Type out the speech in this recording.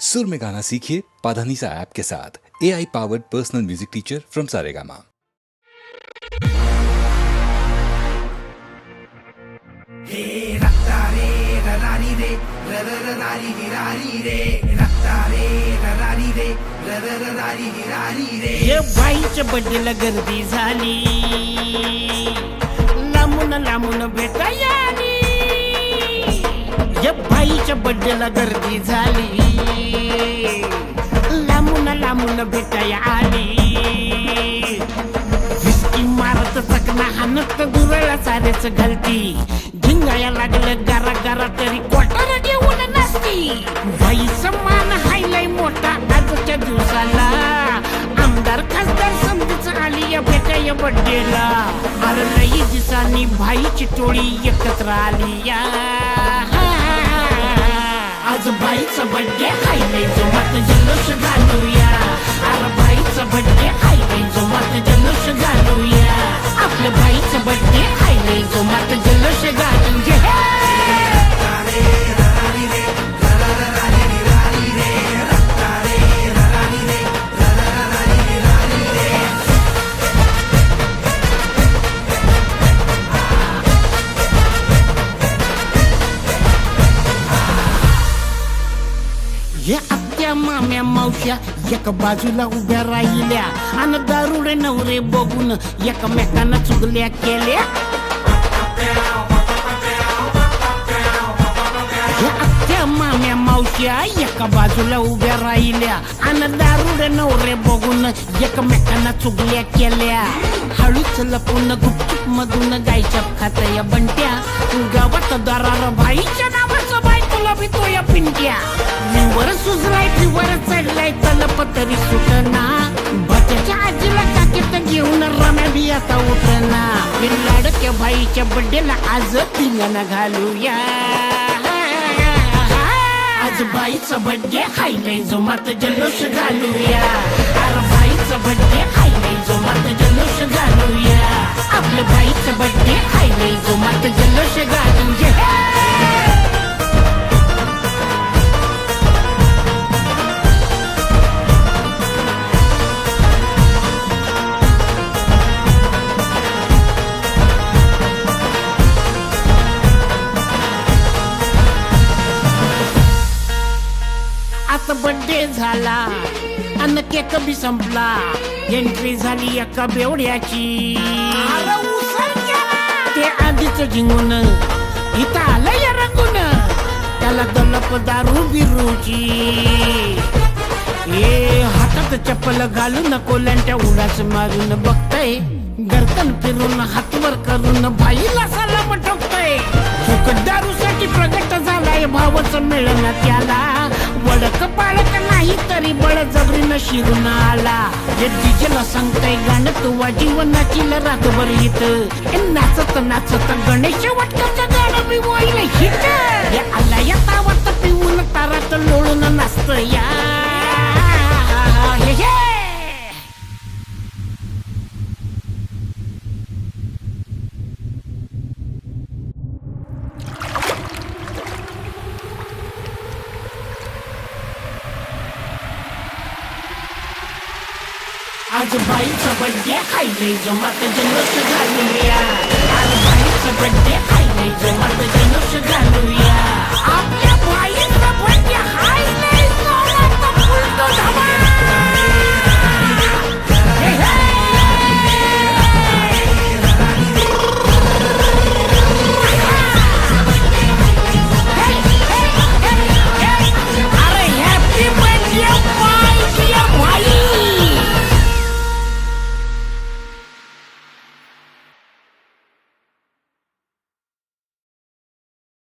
सुर में गाना सीखिए पाधानीसा ऐप के साथ AI powered personal music teacher from Saregama. ये बाईच्या बड्डेला गर्दी झाली, लांबून लांबून भेटाया आली. ये बाईच्या बड्डेला गर्दी झाली, लांबून लांबून भेटाया आली. विस्की मारत चकना हाणत दुरळा सारेच घालती. झिंगाया लागलं गारा गारा तरी क्वार्टर घेऊन नसती. बाईचा मान हायलाय मोठा आजच्या दिवसाला. आमदार खासदार समजूच आली या भेटाया बड्डेला. अरे लई दिसानी भाईची टोळी एकत्र आली या. आज बाईचा बड्डे हायलाय जोमात जल्लोष घालूया. अरे बाईचा बड्डे हायलाय जोमात जल्लोष घालूया. आपल्या बाईचा बड्डे हायलाय जोमात जल्लोष घालूया. या आत्या माम्या मावश्या एका बाजूला उभ्या राहिल्या आणि दारुडे नवरे बघून एकमेकांना चुगल्या केल्या. या आत्या माम्या मावश्या एका बाजूला उभ्या राहिल्या आणि दारुडे नवरे बघून एकमेकांना चुगल्या केल्या. हळूच लपून गुपचूप मधून गायच्या खाता या बंट्या. गावात दरार भाईच्या नावाचं बायकोला भीतो या पिंट्या. वर सुजलाय फिवर चढलाय तलप तरी सुटना. बच्याच्या आजीला काकेत घेऊन रम्या बी आता उठना. लाडक्या भाईच्या बड्डेला आज पिंगाना घालूया. आज बाईचा बड्डे हायलाय जोमात जल्लोष घालूया. अरे बाईचा बड्डे हायलाय जोमात जल्लोष घालूया. आपल्या बाईचा बड्डे हायलाय जोमात जल्लोष घालूया. आता बड्डे झाला अन केक बी संपला. एंट्री झाली एका बेवड्याची. ते आधीच जिंगून इथं आलं या रंगून. त्याला दलप दारू बिरूची. ए हातात चप्पल घालून कोल्यांच्या उडाच मारून बघताय. गर्दन फिरून हातवर करून भाईला सलाम ठोकताय. फुकट दारूसाठी प्रगट झालाय भावच मिळणं त्याला. वडक पाळक नाही तरी बळजबरीनं शिरून आला. हे डीजेला सांगताय गाणं तू जीवनाची रातभर हित. नाचत नाचत गणेश वटकाचं गाणं मी वाईल हिट. या आला या तावात पिऊन तारात लोळून नाचत या. आज बाईचा बड्डे हायलाय जोमात जल्लोष घालूया. आज बाईचा बड्डे हायलाय जोमात जल्लोष घालूया. आपल्या बाई